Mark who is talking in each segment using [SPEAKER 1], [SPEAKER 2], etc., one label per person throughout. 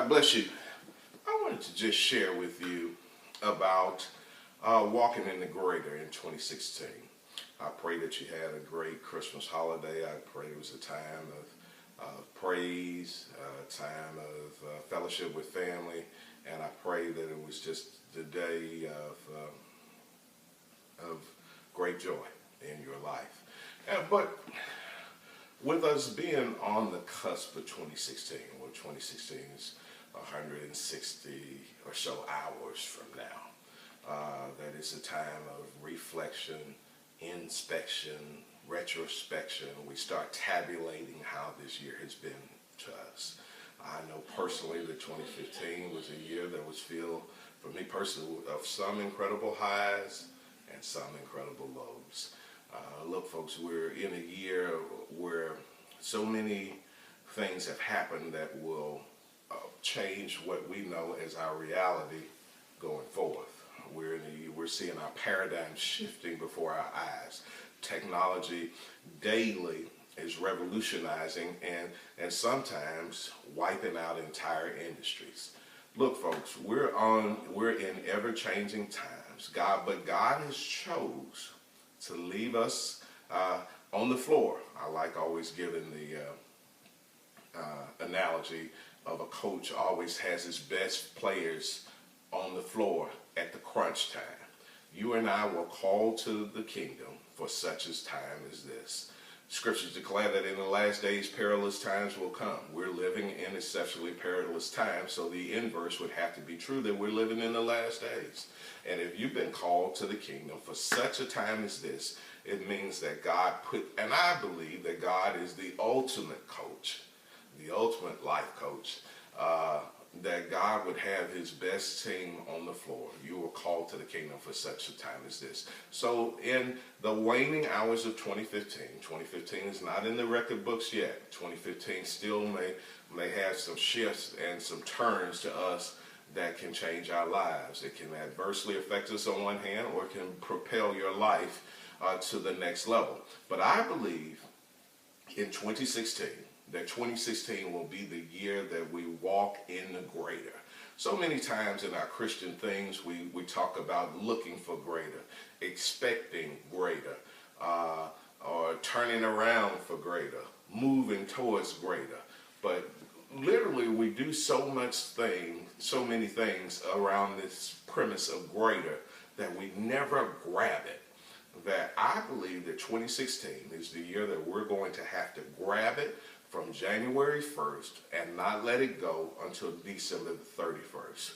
[SPEAKER 1] God bless you. I wanted to just share with you about walking in the greater in 2016. I pray that you had a great Christmas holiday. I pray it was a time of praise, a time of fellowship with family, and I pray that it was just the day of great joy in your life. But with us being on the cusp of 2016, well, 2016 is 160 or so hours from now. That is a time of reflection, inspection, retrospection. We start tabulating how this year has been to us. I know personally that 2015 was a year that was filled, for me personally, of some incredible highs and some incredible lows. Look, folks, we're in a year where so many things have happened that will change what we know as our reality going forth. We're seeing our paradigm shifting before our eyes. Technology daily is revolutionizing and sometimes wiping out entire industries. Look, folks, we're in ever-changing times. But God has chose to leave us on the floor. I like always giving the analogy of a coach always has his best players on the floor at the crunch time. You and I were called to the kingdom for such a time as this. Scriptures declare that in the last days perilous times will come. We're living in exceptionally perilous times, so the inverse would have to be true, that we're living in the last days. And if you've been called to the kingdom for such a time as this, it means that God and I believe that God is the ultimate coach, the ultimate life coach, that God would have his best team on the floor. You were called to the kingdom for such a time as this. So in the waning hours of 2015 is not in the record books yet. 2015 still may have some shifts and some turns to us that can change our lives. It can adversely affect us on one hand, or it can propel your life to the next level. But I believe in 2016, that 2016 will be the year that we walk in the greater. So many times in our Christian things, we talk about looking for greater, expecting greater, or turning around for greater, moving towards greater. But literally we do so many things around this premise of greater that we never grab it. That I believe that 2016 is the year that we're going to have to grab it from January 1st and not let it go until December the 31st.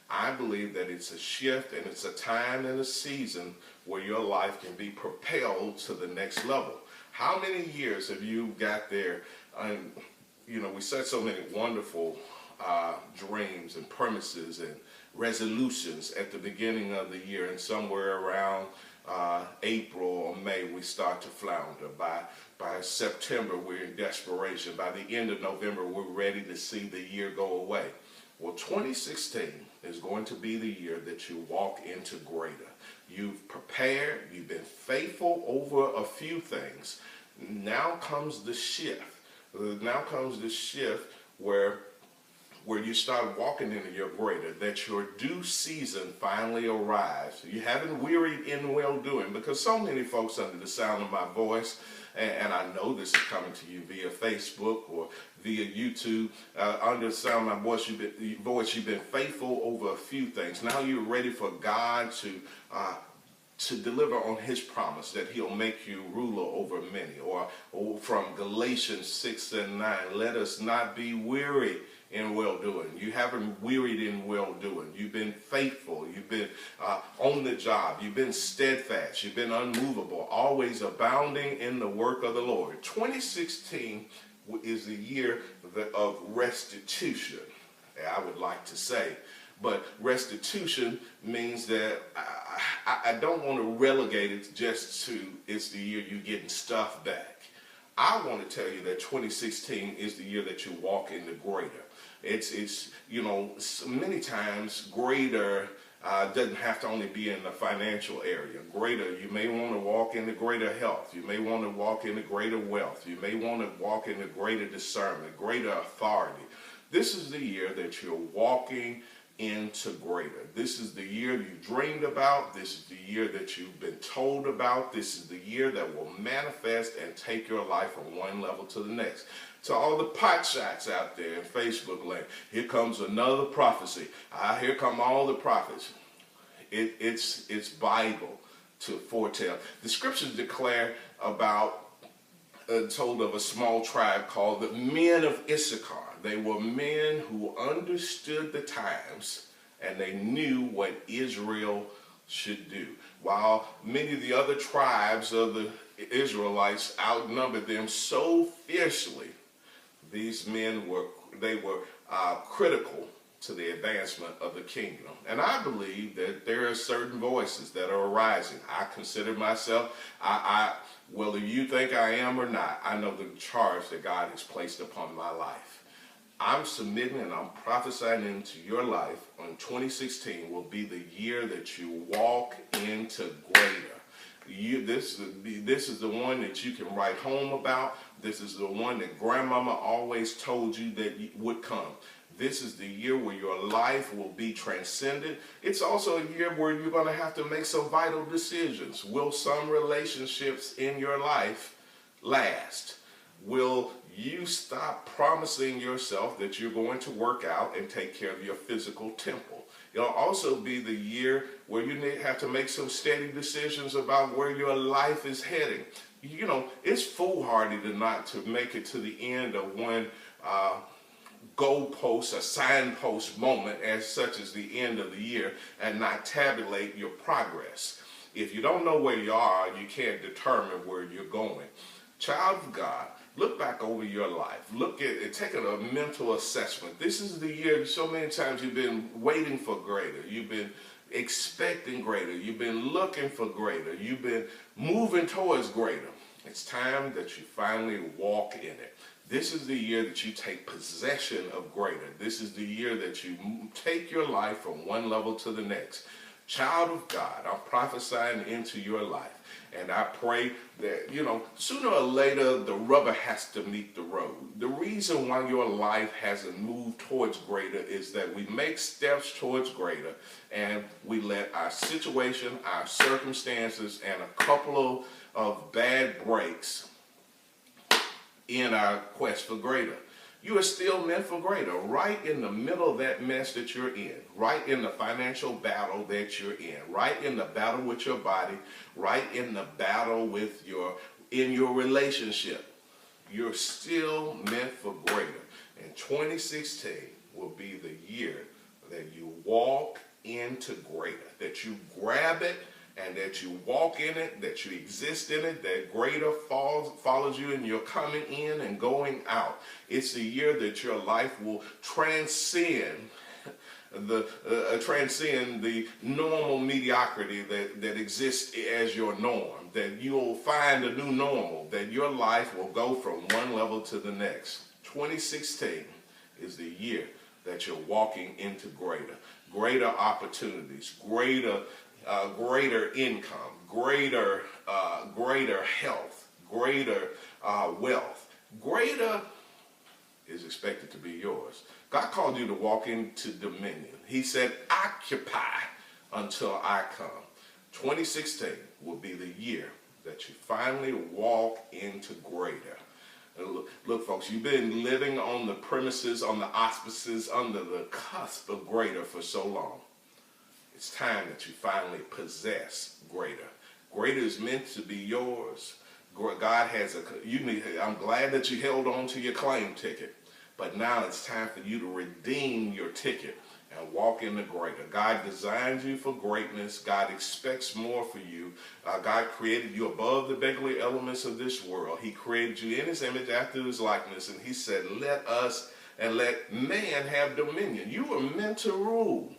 [SPEAKER 1] I believe that it's a shift and it's a time and a season where your life can be propelled to the next level. How many years have you got there? We set so many wonderful dreams and premises and resolutions at the beginning of the year, and somewhere around April or May we start to flounder. By September we're in desperation. By the end of November we're ready to see the year go away. Well, 2016 is going to be the year that you walk into greater. You've prepared, you've been faithful over a few things. Now comes the shift. Now comes the shift where you start walking into your greater, that your due season finally arrives. You haven't wearied in well-doing, because so many folks under the sound of my voice, and I know this is coming to you via Facebook or via YouTube, under the sound of my voice, you've been faithful over a few things. Now you're ready for God to deliver on his promise that he'll make you ruler over many. Or from Galatians 6 and 9, let us not be weary in well-doing. You haven't wearied in well-doing. You've been faithful. You've been on the job. You've been steadfast. You've been unmovable, always abounding in the work of the Lord. 2016 is the year of restitution, I would like to say. But restitution means that I don't want to relegate it just to it's the year you're getting stuff back. I want to tell you that 2016 is the year that you walk in the greater. It's many times greater doesn't have to only be in the financial area. Greater, you may want to walk into greater health. You may want to walk into greater wealth. You may want to walk into greater discernment, greater authority. This is the year that you're walking into greater. This is the year you dreamed about. This is the year that you've been told about. This is the year that will manifest and take your life from one level to the next. To all the pot shots out there in Facebook land, here comes another prophecy. Here come all the prophets. It's Bible to foretell. The scriptures declare about, told of a small tribe called the men of Issachar. They were men who understood the times and they knew what Israel should do. While many of the other tribes of the Israelites outnumbered them so fiercely, these men were critical to the advancement of the kingdom. And I believe that there are certain voices that are arising. I consider myself, whether you think I am or not, I know the charge that God has placed upon my life. I'm submitting and I'm prophesying into your life on 2016 will be the year that you walk into greater. This is the one that you can write home about. This is the one that grandmama always told you that would come. This is the year where your life will be transcended. It's also a year where you're going to have to make some vital decisions. Will some relationships in your life last? Will you stop promising yourself that you're going to work out and take care of your physical temple? It'll also be the year where you have to make some steady decisions about where your life is heading. You know, it's foolhardy not to make it to the end of one goalpost, a signpost moment as such as the end of the year and not tabulate your progress. If you don't know where you are, you can't determine where you're going. Child of God, look back over your life. Look at it, take a mental assessment. This is the year, so many times you've been waiting for greater. You've been expecting greater. You've been looking for greater. You've been moving towards greater. It's time that you finally walk in it. This is the year that you take possession of greater. This is the year that you take your life from one level to the next. Child of God, I'm prophesying into your life. And I pray that, sooner or later, the rubber has to meet the road. The reason why your life hasn't moved towards greater is that we make steps towards greater and we let our situation, our circumstances, and a couple of bad breaks in our quest for greater. You are still meant for greater, right in the middle of that mess that you're in, right in the financial battle that you're in, right in the battle with your body, right in the battle with in your relationship. You're still meant for greater. And 2016 will be the year that you walk into greater, that you grab it and that you walk in it, that you exist in it, that greater follows you and you're coming in and going out. It's the year that your life will transcend the normal mediocrity that exists as your norm, that you'll find a new normal, that your life will go from one level to the next. 2016 is the year that you're walking into greater opportunities, greater income, greater health, greater wealth. Greater is expected to be yours. God called you to walk into dominion. He said, occupy until I come. 2016 will be the year that you finally walk into greater. Look, folks, you've been living on the premises, on the auspices, under the cusp of greater for so long. It's time that you finally possess greater. Greater is meant to be yours. God has I'm glad that you held on to your claim ticket, but now it's time for you to redeem your ticket and walk into greater. God designed you for greatness. God expects more for you. God created you above the beggarly elements of this world. He created you in his image after his likeness, and he said, let man have dominion. You were meant to rule.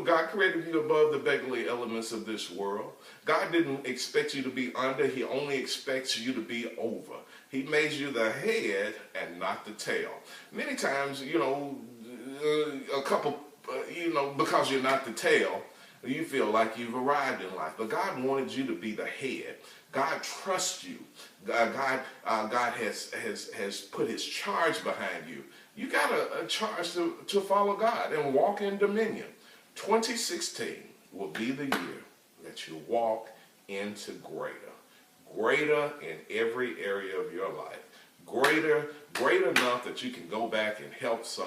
[SPEAKER 1] God created you above the beggarly elements of this world. God didn't expect you to be under. He only expects you to be over. He made you the head and not the tail. Many times, because you're not the tail, You feel like you've arrived in life, but God wanted you to be the head. God trusts you. God has put his charge behind you. You got a charge to follow God and walk in dominion. 2016 will be the year that you walk into greater. Greater in every area of your life. Great enough that you can go back and help some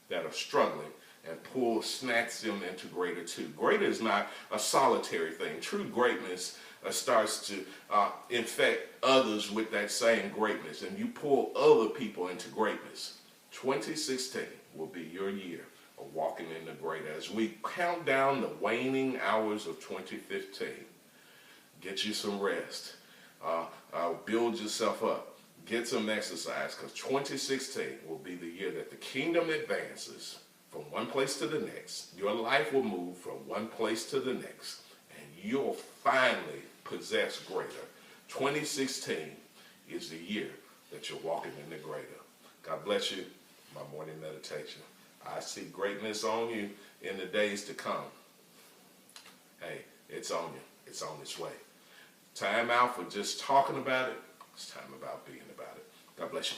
[SPEAKER 1] that are struggling and snatch them into greater too. Greater is not a solitary thing. True greatness starts to infect others with that same greatness, and you pull other people into greatness. 2016 will be your year of walking into greater. As we count down the waning hours of 2015, get you some rest. Build yourself up. Get some exercise, because 2016 will be the year that the kingdom advances from one place to the next. Your life will move from one place to the next, and you'll finally possess greater. 2016 is the year that you're walking in the greater. God bless you. My morning meditation. I see greatness on you in the days to come. Hey, it's on you. It's on its way. Time out for just talking about it. It's time about being about it. God bless you.